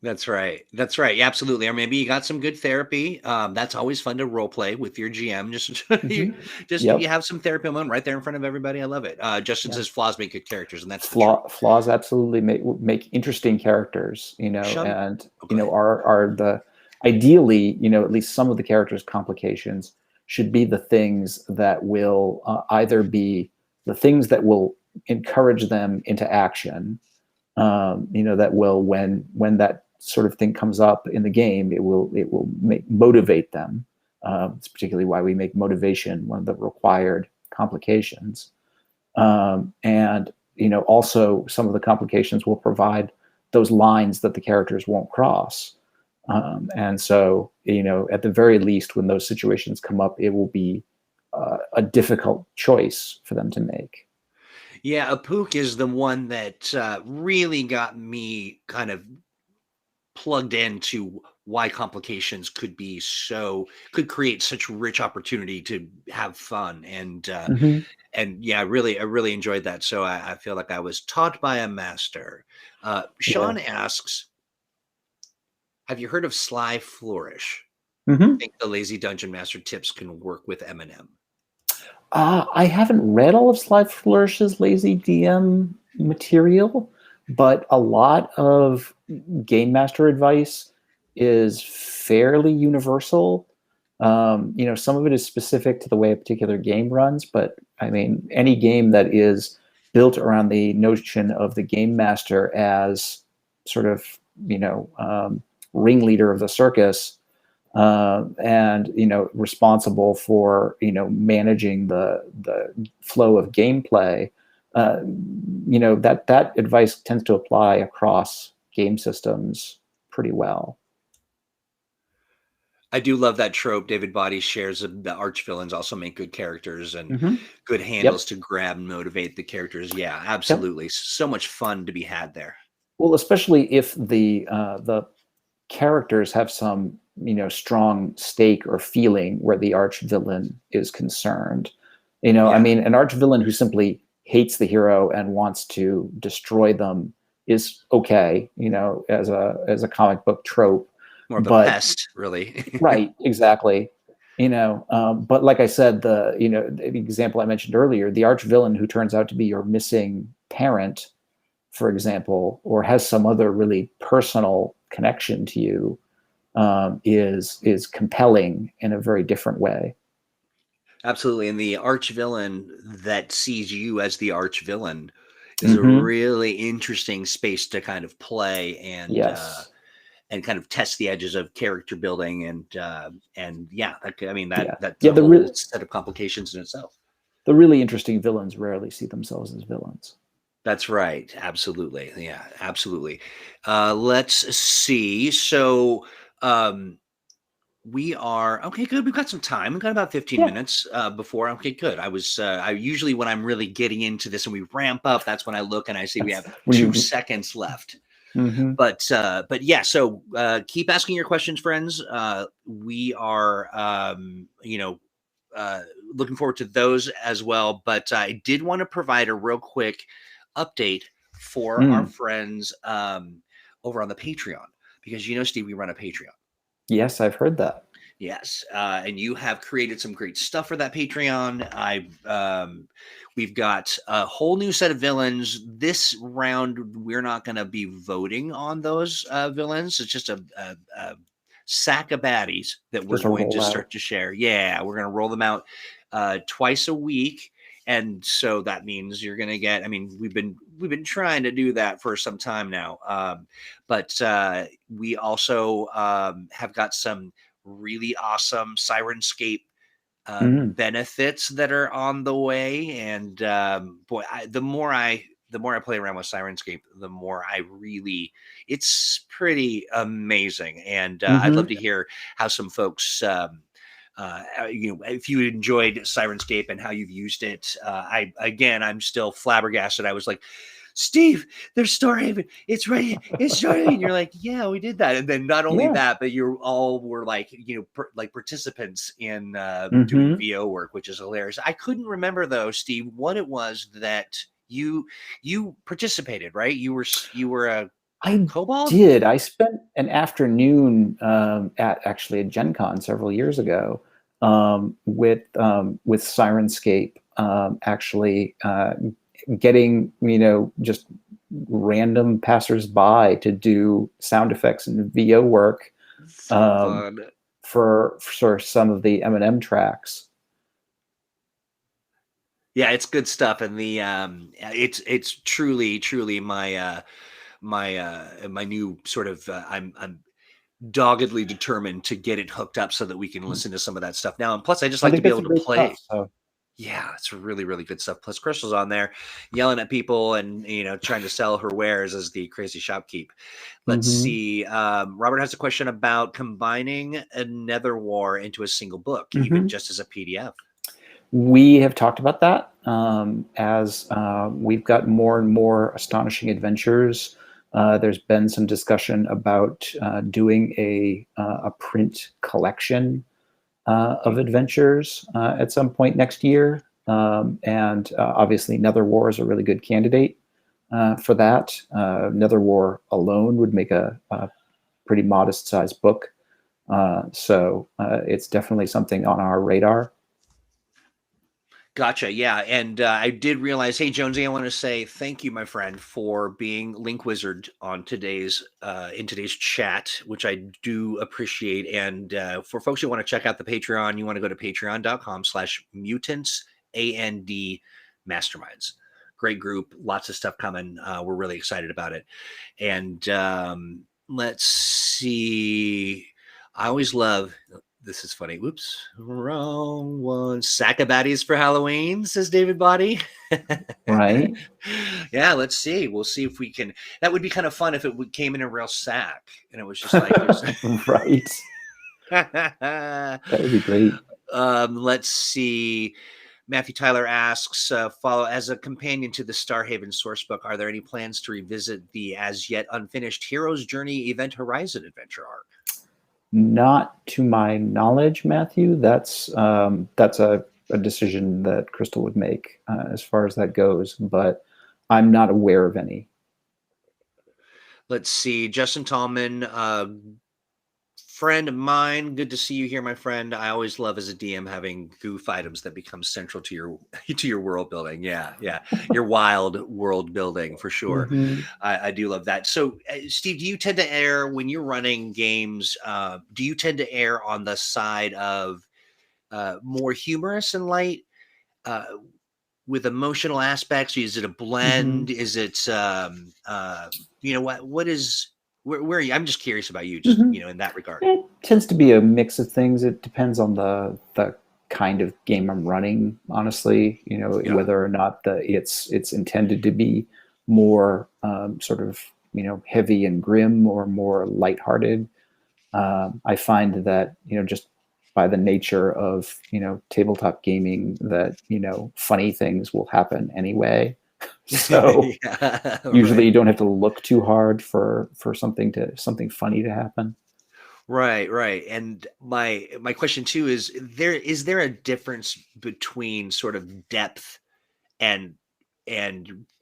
That's right. That's right. Yeah, absolutely. Or maybe you got some good therapy. That's always fun to role play with your GM. Just you, Hmm. just you Yep. have some therapy moment right there in front of everybody. I love it. Justin Yeah. says flaws make good characters, and that's the truth. Flaws absolutely make interesting characters, Sean, and oh, go ahead. are the ideally, at least some of the characters' complications should be the things that will either be the things that will encourage them into action, that will, when that sort of thing comes up in the game, it will motivate them. It's particularly why we make motivation one of the required complications. And also some of the complications will provide those lines that the characters won't cross. And so, at the very least, when those situations come up, it will be a difficult choice for them to make. Yeah, Apook is the one that really got me kind of plugged into why complications could create such rich opportunity to have fun Mm-hmm. and yeah, I really enjoyed that. So I feel like I was taught by a master. Yeah. Sean asks, have you heard of Sly Flourish? Mm-hmm. Think the lazy dungeon master tips can work with Eminem. I haven't read all of Sly Flourish's Lazy DM material, but a lot of game master advice is fairly universal. Some of it is specific to the way a particular game runs, but I mean, any game that is built around the notion of the game master as sort of, ringleader of the circus, and responsible for managing the flow of gameplay. uh, that advice tends to apply across game systems pretty well. I do love that trope. David Body shares of the arch villains also make good characters and Hmm. good handles Yep. to grab and motivate the characters. Yeah, Yep. absolutely. So much fun to be had there. Well, especially if the characters have some strong stake or feeling where the arch villain is concerned. I Yeah. mean, an arch villain who simply hates the hero and wants to destroy them is okay, as a comic book trope. More of a But pest, really. right, exactly. But like I said, the example I mentioned earlier, the arch villain who turns out to be your missing parent, for example, or has some other really personal connection to you, is compelling in a very different way. Absolutely. And the arch villain that sees you as the arch villain is a Hmm. really interesting space to kind of play Yes. and kind of test the edges of character building and yeah, I mean Yeah. that's Yeah. a whole set of complications in itself. The really interesting villains rarely see themselves as villains. That's right. Absolutely. Yeah, absolutely. Let's see. So um we are okay. Good. We've got some time. We've got about 15 Yeah. minutes before. Okay, good. I usually when I'm really getting into this and we ramp up, that's when I look and I see we That's have when 2 seconds left. hmm But yeah. So keep asking your questions, friends. We are uh, looking forward to those as well. But I did want to provide a real quick update for our Mm. friends over on the Patreon because Steve, we run a Patreon. Yes, I've heard that. Yes, and you have created some great stuff for that Patreon. We've got a whole new set of villains. This round, we're not going to be voting on those villains. It's just a sack of baddies that we're Just a going to rollout. start to share. Yeah, we're going to roll them out twice a week, and so that means you're going to get. I mean, we've been trying to do that for some time now, but we also have got some really awesome Sirenscape Mm. benefits that are on the way. And boy, the more I play around with Sirenscape, the more I really it's pretty amazing. And I'd love Hmm. to hear how some folks. If you enjoyed Sirenscape and how you've used it, I'm still flabbergasted. I was like, Steve, there's Starhaven. It's right. It's Starhaven. And you're like, yeah, we did that. And then not only Yeah. that, but you all were like, like participants in doing Hmm. VO work, which is hilarious. I couldn't remember though, Steve, what it was that you participated. Right? You were a I kobold. did. I spent an afternoon at Gen Con several years ago with Sirenscape, actually getting just random passersby to do sound effects and VO work So um, fun. for some of the Eminem tracks. Yeah, it's good stuff, and it's truly my new sort of I'm doggedly determined to get it hooked up so that we can listen to some of that stuff now. And plus, I just I like to think be that's able some to great stuff. play. So Yeah, it's really, really good stuff. Plus, Crystal's on there yelling at people and trying to sell her wares as the crazy shopkeep. Let's hmm see. Robert has a question about combining a Netherwar into a single book, even hmm just as a PDF. we have talked about that as we've got more and more astonishing adventures. There's been some discussion about doing a print collection of adventures at some point next year. And obviously, Netherwar is a really good candidate for that. Netherwar alone would make a pretty modest sized book. So it's definitely something on our radar. Gotcha. Yeah, and I did realize. Hey, Jonesy, I want to say thank you, my friend, for being Link Wizard on today's in today's chat, which I do appreciate. And for folks who want to check out the Patreon, you want to go to patreon.com/mutants and masterminds. Great group, lots of stuff coming. We're really excited about it. And let's see. I always love this is funny. Whoops, wrong one. Sack of baddies for Halloween, says David Body. Right. Yeah, let's see. We'll see if we can. That would be kind of fun if came in a real sack and it was just like here's. Right. That would be great. Let's see. Matthew Tyler asks, follow as a companion to the Starhaven sourcebook, are there any plans to revisit the as yet unfinished Hero's Journey Event Horizon adventure arc? Not to my knowledge, Matthew. That's a decision that Crystal would make as far as that goes, but I'm not aware of any. Let's see. Justin Tallman friend of mine. Good to see you here, my friend. I always love as a DM having goof items that become central to your to your world building. Yeah, yeah, your wild world building for sure. Hmm. I do love that. So, Steve, do you tend to err when you're running games? Do you tend to err on the side of more humorous and light? Uh, with emotional aspects? Is it a Hmm. blend? Is it what is where are you? I'm just curious about you, just Hmm. in that regard. It tends to be a mix of things. It depends on the kind of game I'm running, honestly. Yeah. Whether or not it's intended to be more sort of heavy and grim or more lighthearted. I find that just by the nature of tabletop gaming, that funny things will happen anyway. So Yeah. usually Right. you don't have to look too hard for something funny to happen. Right, right. And my question too is there a difference between sort of depth and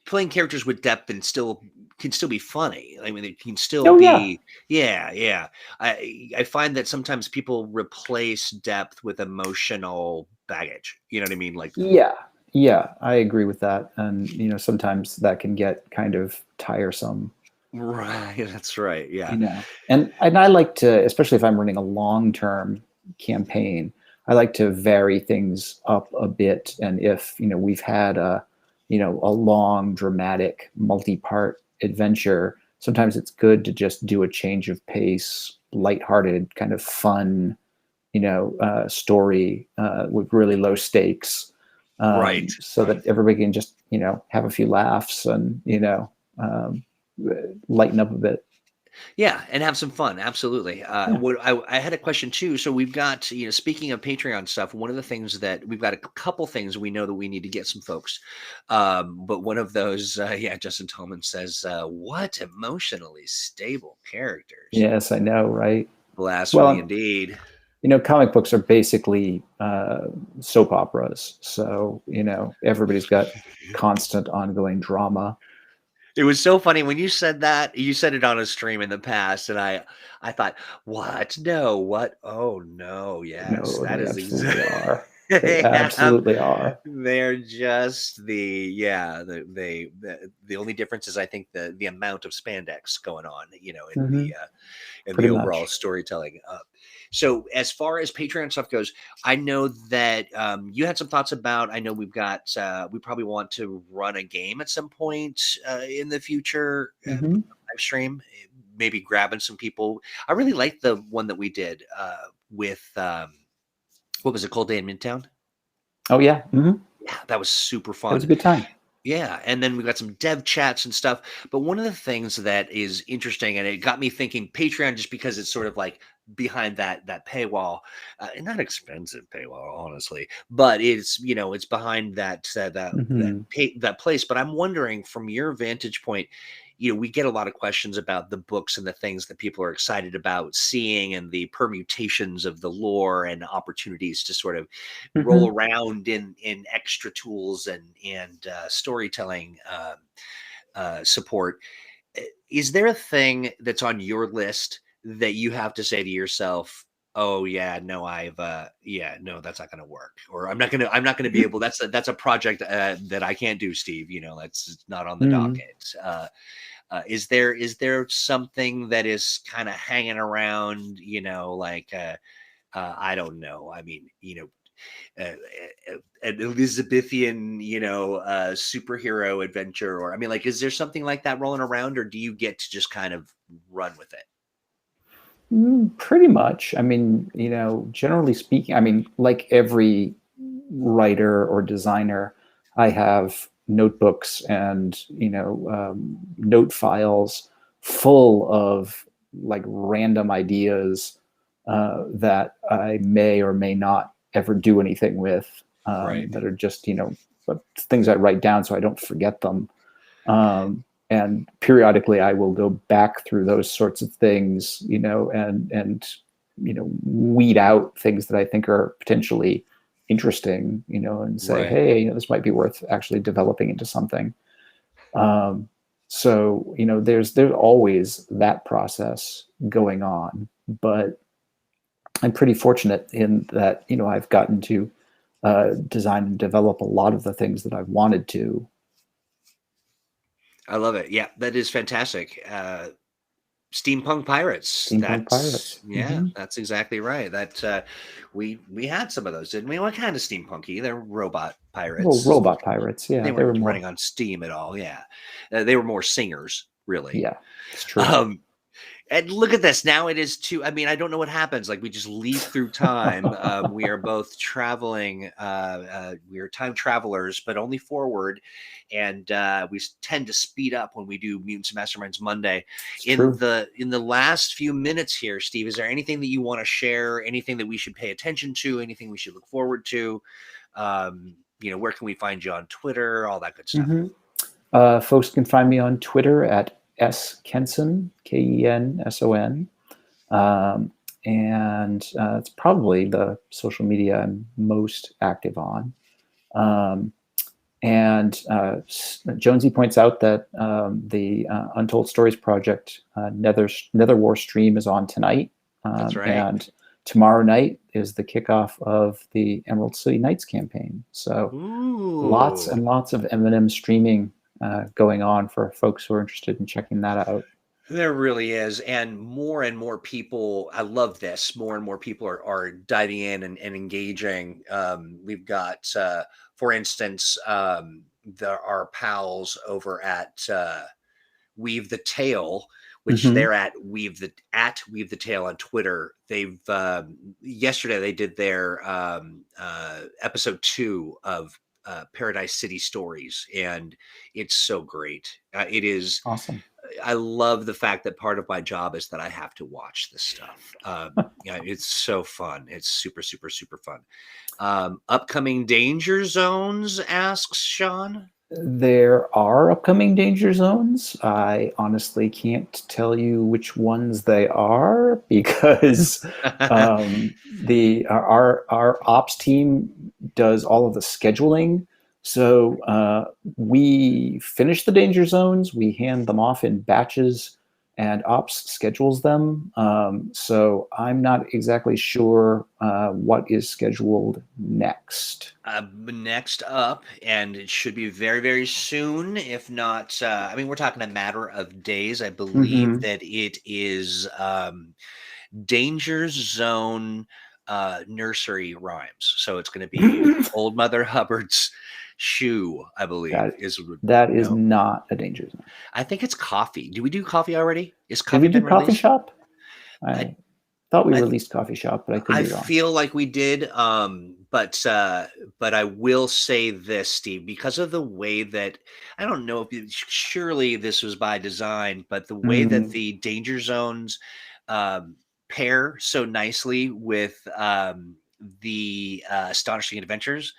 playing characters with depth and still can still be funny? I mean, it can still Oh yeah. be, yeah, yeah. I find that sometimes people replace depth with emotional baggage. You know what I mean? Like, Yeah, yeah, I agree with that. And sometimes that can get kind of tiresome. right, that's right. Yeah. And I like to, especially if I'm running a long-term campaign, I like to vary things up a bit. And if we've had a long, dramatic, multi-part adventure, sometimes it's good to just do a change of pace, lighthearted, kind of fun, story with really low stakes, Right. so that everybody can just have a few laughs and um, lighten up a bit. Yeah, and have some fun. Absolutely. Yeah. What I had a question too. So we've got, speaking of Patreon stuff, one of the things that we've got a couple things we know that we need to get some folks. But one of those, yeah, Justin Tolman says, "What emotionally stable characters?" Yes, I know, right? Blasphemy Well, indeed. comic books are basically soap operas, so everybody's got constant, ongoing drama. It was so funny when you said that. You said it on a stream in the past, and I thought, "What? No, what? Oh no, yes, No, that they is absolutely exactly." are. They Yeah, absolutely are. they're just the only difference is I think the amount of spandex going on, Hmm. in the Pretty overall much. storytelling. So as far as Patreon stuff goes, I know that you had some thoughts about. I know we probably want to run a game at some point in the future, Hmm. live stream, maybe grabbing some people. I really liked the one that we did with what was it called, Day in Midtown? Oh yeah. Hmm. Yeah, that was super That was a fun. good time. Yeah, and then we got some dev chats and stuff. But one of the things that is interesting, and it got me thinking Patreon, just because it's sort of like behind that paywall, and not expensive paywall, honestly, but it's behind Hmm. that place. But I'm wondering, from your vantage point, we get a lot of questions about the books and the things that people are excited about seeing, and the permutations of the lore and opportunities to sort of roll Hmm. around in extra tools and storytelling support. Is there a thing that's on your list that you have to say to yourself, "Oh yeah, no, yeah, no, that's not going to work," or I'm not going to be able. That's a project that I can't do, Steve. That's not on the Hmm. docket. Is there something that is kind of hanging around? Like I don't know. I mean, an Elizabethan, superhero adventure, or I mean, like, is there something like that rolling around, or do you get to just kind of run with it? Pretty much. I mean, generally speaking, I mean, like every writer or designer, I have notebooks and note files full of like random ideas that I may or may not ever do anything with. Right. That are just things I write down so I don't forget them. And periodically I will go back through those sorts of things, and weed out things that I think are potentially interesting, and say, Right. hey, this might be worth actually developing into something. Um, so there's always that process going on, but I'm pretty fortunate in that, I've gotten to design and develop a lot of the things that I've wanted to. I love it. Yeah, that is fantastic. Steampunk pirates. Steampunk pirates. Mm-hmm. That's exactly right. That we had some of those, didn't we? What kind of steampunky? They're robot Well, pirates. robot pirates. Yeah, They they were weren't more. running on steam at all. Yeah, they were more singers, really. Yeah, it's true. And look at this. Now it is two. I mean, I don't know what happens. Like we just leap through time. We are both traveling. We are time travelers, but only forward. And we tend to speed up when we do Mutants Masterminds Monday. It's In true. the last few minutes here, Steve, is there anything that you want to share? Anything that we should pay attention to? Anything we should look forward to? Where can we find you on Twitter? All that good stuff. Mm-hmm. Folks can find me on Twitter at Kenson, Kenson. And it's probably the social media I'm most active on. And Jonesy points out that the Untold Stories project Netherwar stream is on tonight. That's right. And tomorrow night is the kickoff of the Emerald City Knights campaign. So lots and lots of M&M streaming going on for folks who are interested in checking that out. There really is. And more people, I love this, more and more people are diving in and engaging. We've got, for instance, our pals over at Weave the Tail, which they're at Weave the Tail on Twitter. They've yesterday they did their episode 2 of Paradise City Stories, and it's so great. It is awesome. I love the fact that part of my job is that I have to watch this stuff. It's so fun. It's super, super, super fun. Upcoming danger zones, asks Sean. There are upcoming danger zones. I honestly can't tell you which ones they are because our ops team does all of the scheduling. So we finish the danger zones, we hand them off in batches, and ops schedules them. So I'm not exactly sure what is scheduled next. Next up, and it should be very, very soon, if not, we're talking a matter of days. I believe that it is Danger Zone nursery rhymes. So it's going to be Old Mother Hubbard's shoe, I believe. That is not a danger zone. I think it's coffee. Do we do coffee already? Is coffee Did we do coffee released? Shop? I thought we released Coffee Shop, but I could be wrong. I feel like we did, but I will say this, Steve, because of the way that I don't know if surely this was by design, but the way that the danger zones pair so nicely with the Astonishing Adventures.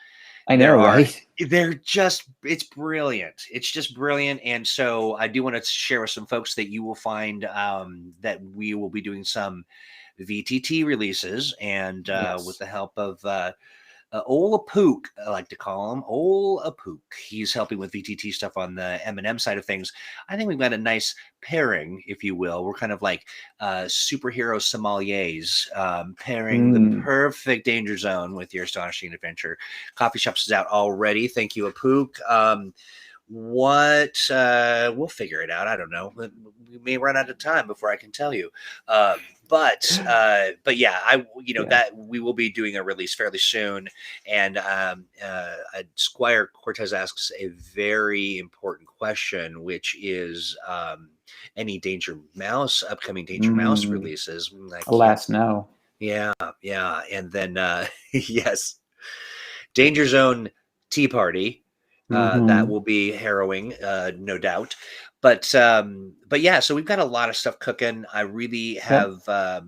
I know, right? It's brilliant. It's just brilliant. And so I do want to share with some folks that you will find that we will be doing some VTT releases, and with the help of Ol Apook, I like to call him Ol Apook. He's helping with VTT stuff on the M&M side of things. I think we've got a nice pairing, if you will. We're kind of like superhero sommeliers, pairing the perfect danger zone with your Astonishing Adventure. Coffee Shops is out already. Thank you, Apook. We'll figure it out. I don't know. We may run out of time before I can tell you. But yeah, that we will be doing a release fairly soon. And Squire Cortez asks a very important question, which is any upcoming Danger Mouse releases? Alas, no. Yeah. And then yes, Danger Zone Tea Party. That will be harrowing, no doubt. But yeah, so we've got a lot of stuff cooking. I really have I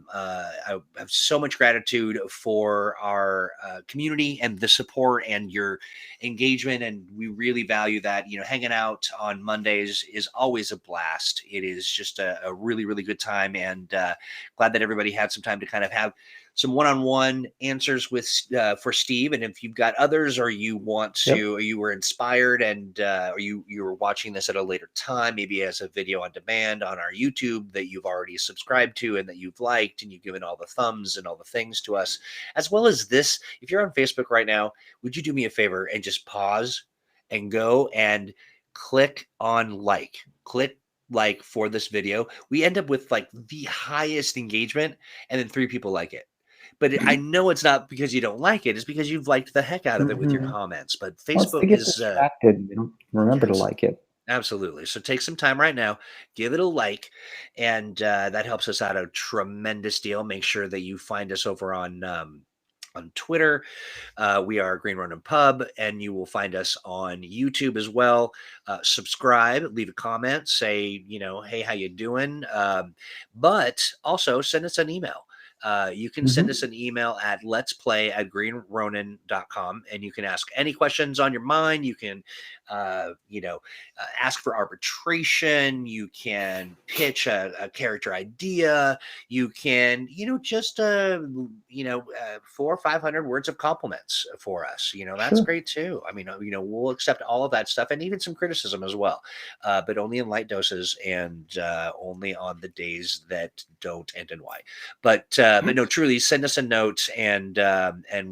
have so much gratitude for our community and the support and your engagement, and we really value that. Hanging out on Mondays is always a blast. It is just a really, really good time, and glad that everybody had some time to kind of have some one-on-one answers with for Steve. And if you've got others, or you want to, or you were inspired, and or you were watching this at a later time, maybe maybe as a video on demand on our YouTube that you've already subscribed to and that you've liked, and you've given all the thumbs and all the things to us, as well as this. If you're on Facebook right now, would you do me a favor and just pause and go and click on click like for this video? We end up with like the highest engagement, and then 3 people like it. But I know it's not because you don't like it. It's because you've liked the heck out of it with your Hmm. comments. But Once they Facebook get is, distracted, and they don't remember to yes, like it. absolutely. So take some time right now, give it a like, and that helps us out a tremendous deal. Make sure that you find us over on Twitter. We are Green Ronin Pub, and you will find us on YouTube as well. Subscribe, leave a comment, say, hey, how you doing? But also send us an email. You can send us Hmm. an email at letsplay@greenronin.com, and you can ask any questions on your mind. You can, ask for arbitration. You can pitch a character idea. You can, 400 or 500 words of compliments for us. That's Sure. great too. I mean, we'll accept all of that stuff and even some criticism as well, but only in light doses and only on the days that don't end in Y. But no, truly, send us a note and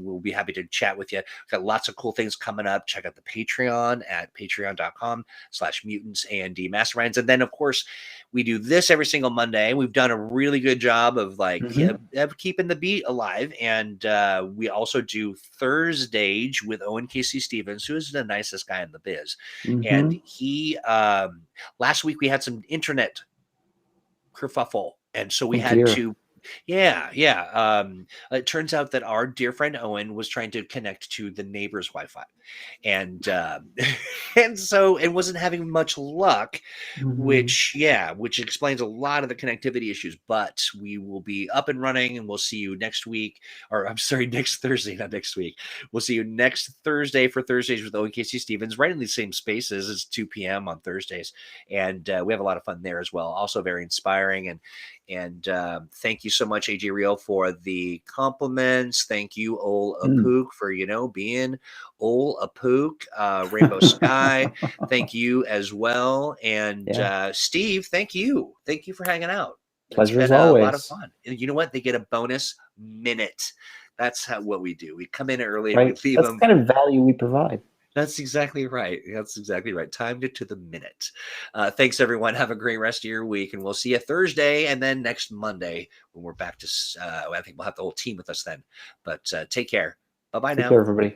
we'll be happy to chat with you. We've got lots of cool things coming up. Check out the Patreon at patreon.com/mutants and masterminds. And then, of course, we do this every single Monday. We've done a really good job of Hmm. of keeping the beat alive. And we also do Thursdays with Owen Casey Stevens, who is the nicest guy in the biz. And Hmm. he last week we had some internet kerfuffle, and so we Oh had dear. to, yeah. It turns out that our dear friend Owen was trying to connect to the neighbor's Wi-Fi, and and so it wasn't having much luck, Hmm. which explains a lot of the connectivity issues. But we will be up and running, and we'll see you next week, or I'm sorry, next Thursday, not next week. We'll see you next Thursday for Thursdays with Owen Casey Stevens, right in the same spaces. It's 2 p.m. on Thursdays, and we have a lot of fun there as well. Also very inspiring, and thank you so much, AJ Real, for the compliments. Thank you, Ol Mm. Apook, for being Ol Apook, Rainbow Sky. Thank you as well, and Yeah. Steve, thank you. Thank you for hanging out. It's Pleasure as been a lot of always. fun. And you know what? They get a bonus minute. That's what we do. We come in early and we Right. leave That's the them. kind of value we provide. That's exactly right. That's exactly right. Timed it to the minute. Thanks, everyone. Have a great rest of your week. And we'll see you Thursday and then next Monday when we're back to, I think we'll have the whole team with us then. But take care. Bye bye Take now. care, everybody.